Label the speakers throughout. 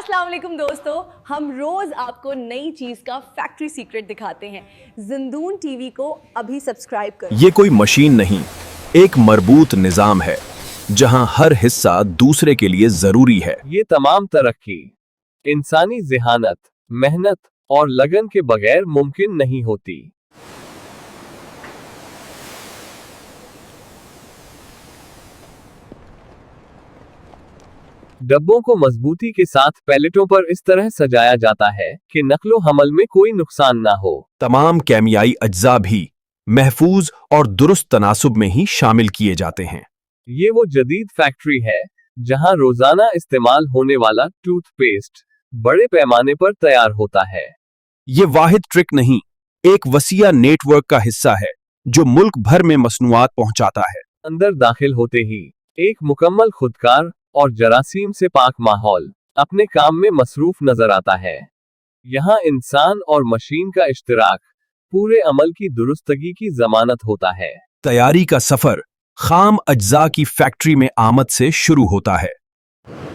Speaker 1: अस्सलाम वालेकुम दोस्तों, हम रोज आपको नई चीज का फैक्ट्री सीक्रेट दिखाते हैं। जिंदून टीवी को अभी सब्सक्राइब करो।
Speaker 2: ये कोई मशीन नहीं, एक मरबूत निजाम है जहां हर हिस्सा दूसरे के लिए जरूरी है।
Speaker 3: ये तमाम तरक्की इंसानी ज़हानत, मेहनत और लगन के बगैर मुमकिन नहीं होती। डब्बों को मजबूती के साथ पैलेटों पर इस तरह सजाया जाता है कि नकलो हमल में कोई नुकसान ना हो।
Speaker 2: तमाम केमियाई अज्जा भी महफूज और दुरुस्त तनासुब में ही शामिल किए जाते हैं।
Speaker 3: ये वो जदीद फैक्ट्री है जहां रोजाना इस्तेमाल होने वाला टूथपेस्ट बड़े पैमाने पर तैयार होता है।
Speaker 2: ये वाहिद ट्रिक नहीं, एक वसीया नेटवर्क का हिस्सा है जो मुल्क भर में मसनूआत पहुंचाता है।
Speaker 3: अंदर दाखिल होते ही एक मुकम्मल खुदकार और जरासीम से पाक माहौल अपने काम में मसरूफ नजर आता है। यहाँ इंसान और मशीन का इश्तिराक पूरे अमल की दुरुस्तगी की जमानत होता है।
Speaker 2: तैयारी का सफर खाम अज्जा की फैक्ट्री में आमद से शुरू होता है।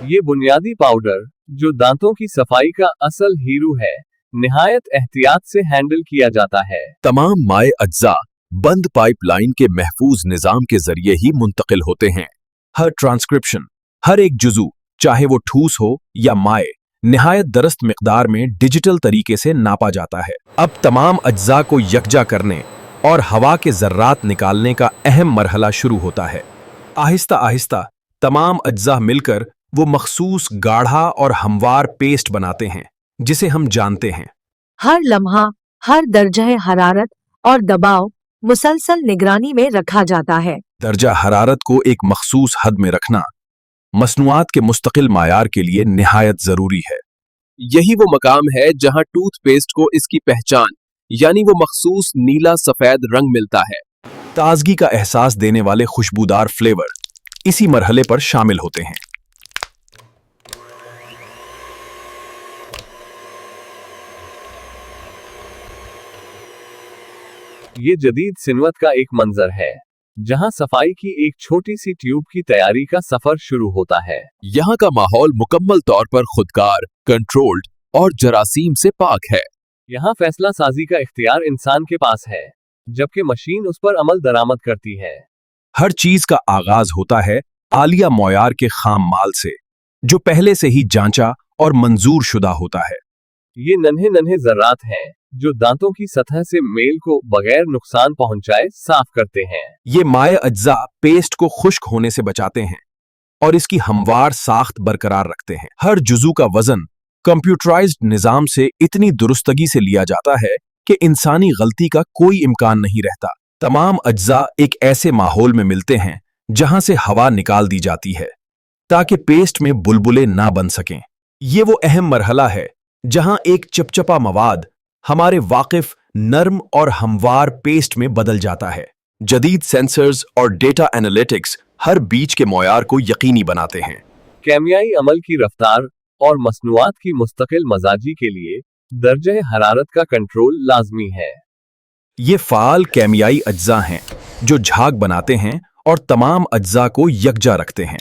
Speaker 3: ये बुनियादी पाउडर जो दांतों की सफाई का असल हीरो है, निहायत एहतियात से हैंडल किया जाता है।
Speaker 2: तमाम माए अज्जा बंद पाइपलाइन के महफूज निजाम के जरिए ही मुंतकिल होते हैं। हर ट्रांसक्रिप्शन, हर एक जुजू, चाहे वो ठूस हो या माए, निहायत दरस्त मिकदार में डिजिटल तरीके से नापा जाता है। अब तमाम अज्जा को यकजा करने और हवा के जर्रात निकालने का अहम मरहला शुरू होता है। आहिस्ता आहिस्ता तमाम अज्जा मिलकर वो मखसूस गाढ़ा और हमवार पेस्ट बनाते हैं जिसे हम जानते हैं।
Speaker 4: हर लम्हा, हर दर्जा हरारत और दबाव मुसलसल निगरानी में रखा जाता है।
Speaker 2: दर्जा हरारत को एक मखसूस हद में रखना मसनूआत के मुस्तकिल मायार के लिए निहायत जरूरी है। यही वो मकाम है जहां टूथपेस्ट को इसकी पहचान यानी वो मखसूस नीला सफेद रंग मिलता है। ताजगी का एहसास देने वाले खुशबूदार फ्लेवर इसी मरहले पर शामिल होते हैं।
Speaker 3: ये जदीद सिनवत का एक मंजर है जहां सफाई की एक छोटी सी ट्यूब की तैयारी का सफर शुरू होता है।
Speaker 2: यहाँ का माहौल मुकम्मल तौर पर खुदकार, कंट्रोल्ड और जरासीम से पाक है।
Speaker 3: यहाँ फैसला साजी का इख्तियार इंसान के पास है, जबकि मशीन उस पर अमल दरामद करती है।
Speaker 2: हर चीज का आगाज होता है आलिया मौयार के खाम माल से, जो पहले से ही जांचा और मंजूर शुदा होता है।
Speaker 3: ये नन्हे नन्हे जर्रात हैं जो दांतों की सतह से मेल को बगैर नुकसान पहुंचाए साफ करते हैं।
Speaker 2: ये माए अज्जा पेस्ट को खुश्क होने से बचाते हैं और इसकी हमवार साख्त बरकरार रखते हैं। हर जुजू का वजन कंप्यूटराइज्ड निजाम से इतनी दुरुस्तगी से लिया जाता है कि इंसानी गलती का कोई इम्कान नहीं रहता। तमाम अज्जा एक ऐसे माहौल में मिलते हैं जहां से हवा निकाल दी जाती है ताकि पेस्ट में बुलबुले ना बन सकें। ये वो अहम मरहला है जहां एक चिपचिपा मवाद हमारे वाकिफ नर्म और हमवार पेस्ट में बदल जाता है। जदीद सेंसर्स और डेटा एनालिटिक्स हर बीच के मौयार को यकीनी बनाते हैं।
Speaker 3: केमियाई अमल की रफ्तार और मसनूआत की मुस्तकिल मजाजी के लिए दर्जे हरारत का कंट्रोल लाजमी है।
Speaker 2: ये फाल केमियाई अज्जा हैं जो झाग बनाते हैं और तमाम अज्जा को यकजा रखते हैं।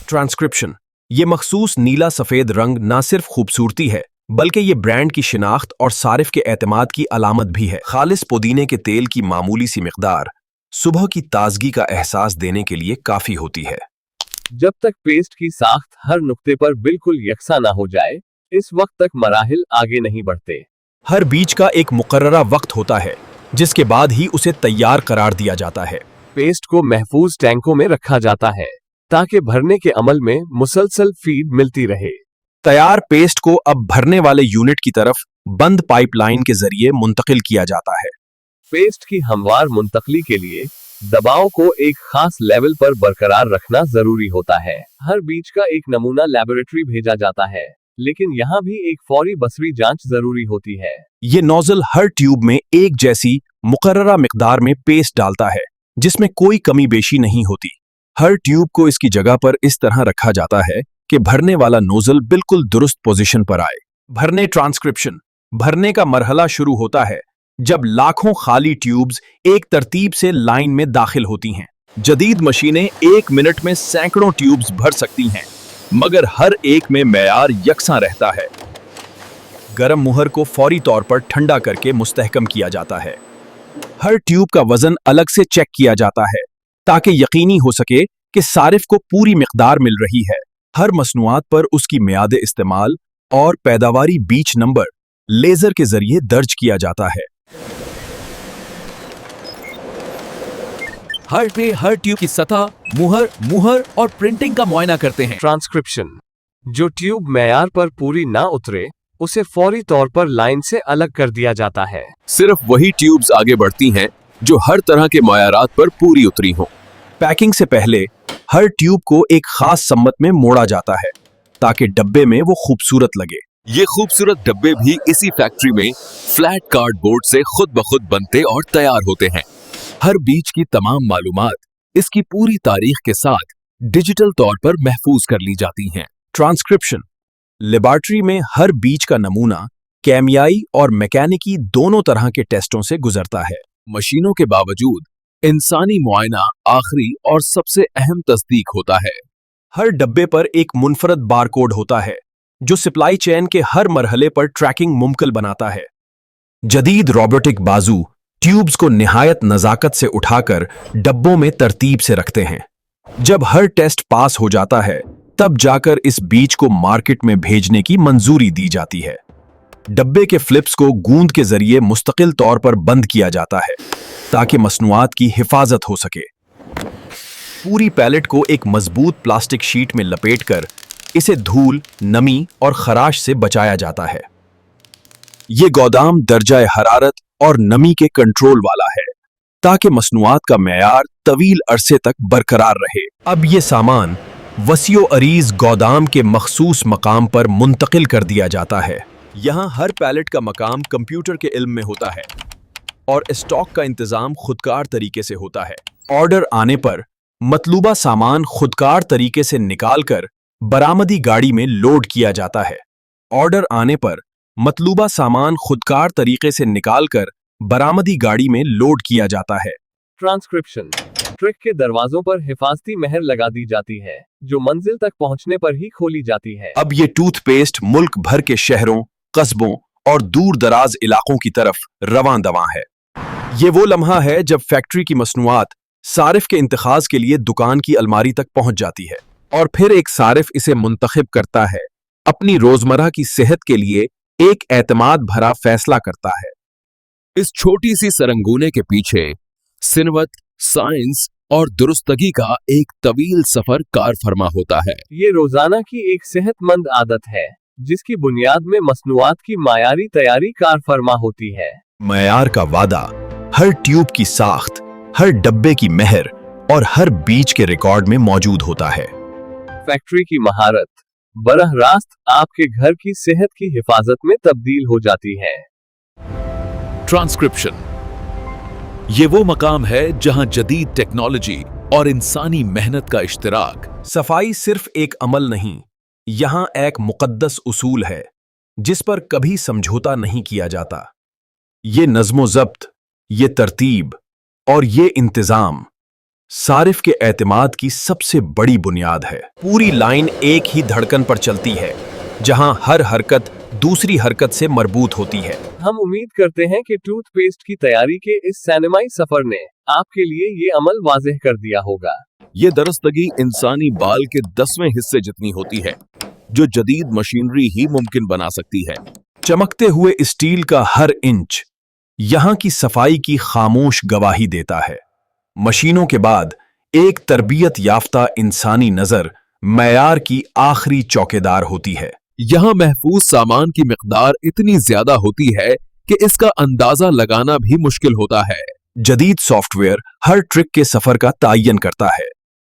Speaker 2: ट्रांसक्रिप्शन, ये मखसूस नीला सफेद रंग ना सिर्फ खूबसूरती है बल्कि ये ब्रांड की शिनाख्त और सारिफ के एतमाद की अलामत भी है। खालिस पुदीने के तेल की मामूली सी मिकदार सुबह की ताजगी का एहसास देने के लिए काफी होती है।
Speaker 3: जब तक पेस्ट की साख्त हर नुक्ते पर बिल्कुल यकसा ना हो जाए, इस वक्त तक मराहिल आगे नहीं बढ़ते।
Speaker 2: हर बीच का एक मुकर्ररा वक्त होता है जिसके बाद ही उसे तैयार करार दिया जाता है।
Speaker 3: पेस्ट को महफूज टैंकों में रखा जाता है ताकि भरने के अमल में मुसलसल फीड मिलती रहे।
Speaker 2: तैयार पेस्ट को अब भरने वाले यूनिट की तरफ बंद पाइपलाइन के जरिए मुंतकिल किया जाता है।
Speaker 3: पेस्ट की हमवार मुंतकली के लिए दबाव को एक खास लेवल पर बरकरार रखना जरूरी होता है। हर बीच का एक नमूना लैबोरेटरी भेजा जाता है, लेकिन यहाँ भी एक फौरी बसरी जांच जरूरी होती है।
Speaker 2: ये नोजल हर ट्यूब में एक जैसी मुकर्ररा मिकदार में पेस्ट डालता है जिसमें कोई कमी बेशी नहीं होती। हर ट्यूब को इसकी जगह पर इस तरह रखा जाता है कि भरने वाला नोजल बिल्कुल दुरुस्त पोजीशन पर आए। भरने ट्रांसक्रिप्शन, भरने का मरहला शुरू होता है जब लाखों खाली ट्यूब्स एक तरतीब से लाइन में दाखिल होती हैं। जदीद मशीनें एक मिनट में सैकड़ों ट्यूब्स भर सकती हैं। मगर हर एक में मेयार यकसा रहता है। गरम मुहर को फौरी तौर पर ठंडा करके मुस्तहकम किया जाता है। हर ट्यूब का वजन अलग से चेक किया जाता है ताकि यकीनी हो सके कि सारिफ को पूरी मिकदार मिल रही है। हर मसनूआत पर उसकी मियाद इस्तेमाल और पैदावारी बीच नंबर लेजर के जरिए दर्ज किया जाता है।
Speaker 5: हर ट्यूब की सतह, मुहर और प्रिंटिंग का मुआयना करते हैं।
Speaker 3: ट्रांसक्रिप्शन, जो ट्यूब मेयार पर पूरी ना उतरे उसे फौरी तौर पर लाइन से अलग कर दिया जाता है।
Speaker 2: सिर्फ वही ट्यूब्स आगे बढ़ती हैं जो हर तरह के मयारात पर पूरी उतरी हों। पैकिंग से पहले हर ट्यूब को एक खास सम्मत में मोड़ा जाता है ताकि डब्बे में वो खूबसूरत लगे।
Speaker 6: ये खूबसूरत डब्बे भी इसी फैक्ट्री में फ्लैट कार्डबोर्ड से खुद ब खुद बनते और तैयार होते हैं। हर बीज की तमाम मालूमात इसकी पूरी तारीख के साथ डिजिटल तौर पर महफूज कर ली जाती हैं।
Speaker 2: ट्रांसक्रिप्शन, लेबॉर्ट्री में हर बीज का नमूना केमियाई और मैकेनिकी दोनों तरह के टेस्टों से गुजरता है।
Speaker 6: मशीनों के बावजूद इंसानी मुआयना आखिरी और सबसे अहम तस्दीक होता है।
Speaker 2: हर डब्बे पर एक मुनफरद बारकोड होता है जो सप्लाई चेन के हर मरहले पर ट्रैकिंग मुमकिन बनाता है। जदीद रोबोटिक बाजू ट्यूब्स को निहायत नजाकत से उठाकर डब्बों में तरतीब से रखते हैं। जब हर टेस्ट पास हो जाता है तब जाकर इस बीज को मार्केट में भेजने की मंजूरी दी जाती है। डब्बे के फ्लिप्स को गूंद के जरिए मुस्तकिल तौर पर बंद किया जाता है ताकि मसनूआत की हिफाजत हो सके। पूरी पैलेट को एक मजबूत प्लास्टिक शीट में लपेटकर इसे धूल, नमी और खराश से बचाया जाता है। ये गोदाम दर्जा हरारत और नमी के कंट्रोल वाला है ताकि मसनूआत का मेयार तवील अरसे तक बरकरार रहे। अब ये सामान वसीओ अरीज गोदाम के मखसूस मकाम पर मुंतकिल कर दिया जाता है। यहाँ हर पैलेट का मकाम कंप्यूटर के इल्म में होता है और स्टॉक का इंतजाम खुदकार तरीके से होता है। ऑर्डर आने पर मतलूबा सामान खुदकार तरीके से निकालकर बरामदी गाड़ी में लोड किया जाता है। ऑर्डर आने पर मतलूबा सामान खुदकार तरीके से निकालकर बरामदी गाड़ी में लोड किया जाता है।
Speaker 3: ट्रांसक्रिप्शन, ट्रक के दरवाजों पर हिफाजती मेहर लगा दी जाती है जो मंजिल तक पहुंचने पर ही खोली जाती है।
Speaker 2: अब ये टूथपेस्ट मुल्क भर के शहरों, कस्बों और दूर दराज इलाकों की तरफ रवां दवां है। ये वो लम्हा है जब फैक्ट्री की मसनूआत सारिफ के इंतखाज के लिए दुकान की अलमारी तक पहुंच जाती है और फिर एक सारिफ इसे मुंतखब करता है, अपनी रोजमर्रा की सेहत के लिए एक एतमाद भरा फैसला करता है।
Speaker 6: इस छोटी सी सरंगूने के पीछे सिनवत, साइंस और दुरुस्तगी का एक तवील सफर कार फरमा होता है।
Speaker 3: ये रोजाना की एक सेहतमंद आदत है जिसकी बुनियाद में मसनूआत की मायारी तैयारी कार फरमा होती है।
Speaker 2: मयार का वादा हर ट्यूब की साख्त, हर डब्बे की मेहर और हर बीज के रिकॉर्ड में मौजूद होता है।
Speaker 3: फैक्ट्री की महारत बरह रास्त आपके घर की सेहत की हिफाजत में तब्दील हो जाती है।
Speaker 5: ट्रांसक्रिप्शन, ये वो मकाम है जहां जदीद टेक्नोलॉजी और इंसानी मेहनत का इश्तिराक।
Speaker 2: सफाई सिर्फ एक अमल नहीं, यहाँ एक मुकद्दस उसूल है जिस पर कभी समझौता नहीं किया जाता। ये नज़्मो ज़ब्त, ये तरतीब और ये इंतज़ाम सारिफ के एतमाद की सबसे बड़ी बुनियाद है। पूरी लाइन एक ही धड़कन पर चलती है जहां हर हरकत दूसरी हरकत से मरबूत होती है।
Speaker 3: हम उम्मीद करते हैं कि टूथपेस्ट की तैयारी के इस सिनेमाई सफर ने आपके लिए ये अमल वाज़ेह कर दिया होगा।
Speaker 6: ये दरस्तगी इंसानी बाल के 10वें हिस्से जितनी होती है जो जदीद मशीनरी ही मुमकिन बना सकती है।
Speaker 2: चमकते हुए स्टील का हर इंच यहाँ की सफाई की खामोश गवाही देता है। मशीनों के बाद एक तरबियत याफ्ता इंसानी नजर मयार की आखिरी चौकीदार होती है।
Speaker 6: यहाँ महफूज सामान की मिकदार इतनी ज्यादा होती है कि इसका अंदाजा लगाना भी मुश्किल होता है।
Speaker 2: जदीद सॉफ्टवेयर हर ट्रिक के सफर का तायन करता है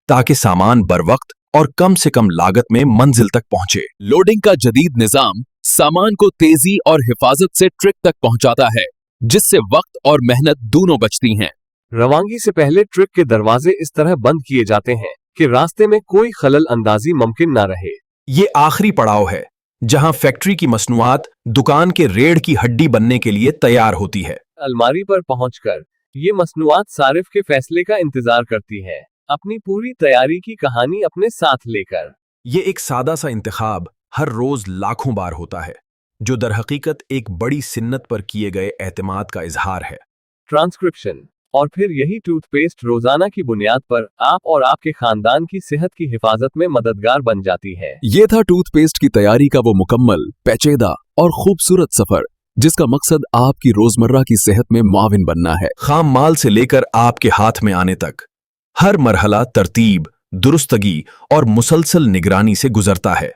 Speaker 2: ताकि सामान बरवक्त और कम से कम लागत में मंजिल तक पहुंचे।
Speaker 6: लोडिंग का जदीद निजाम सामान को तेजी और हिफाजत से ट्रिक तक पहुंचाता है जिससे वक्त और मेहनत दोनों बचती हैं।
Speaker 3: रवानगी से पहले ट्रक के दरवाजे इस तरह बंद किए जाते हैं कि रास्ते में कोई खलल अंदाजी मुमकिन ना रहे।
Speaker 2: ये आखिरी पड़ाव है जहां फैक्ट्री की मसनूआत दुकान के रेड़ की हड्डी बनने के लिए तैयार होती है।
Speaker 3: अलमारी पर पहुंचकर ये मसनूआत सारिफ के फैसले का इंतजार करती है, अपनी पूरी तैयारी की कहानी अपने साथ लेकर।
Speaker 2: ये एक सादा सा इंतखाब हर रोज लाखों बार होता है, जो दर हकीकत एक बड़ी सिन्नत पर किए गए एतमाद का इजहार है।
Speaker 3: ट्रांसक्रिप्शन, और फिर यही टूथपेस्ट रोजाना की बुनियाद पर आप और आपके खानदान की सेहत की हिफाजत में मददगार बन जाती है।
Speaker 6: ये था टूथपेस्ट की तैयारी का वो मुकम्मल, पेचीदा और खूबसूरत सफर जिसका मकसद आपकी रोजमर्रा की सेहत में मुआविन बनना है।
Speaker 2: खाम माल से लेकर आपके हाथ में आने तक हर मरहला तरतीब, दुरुस्तगी और मुसलसल निगरानी से गुजरता है।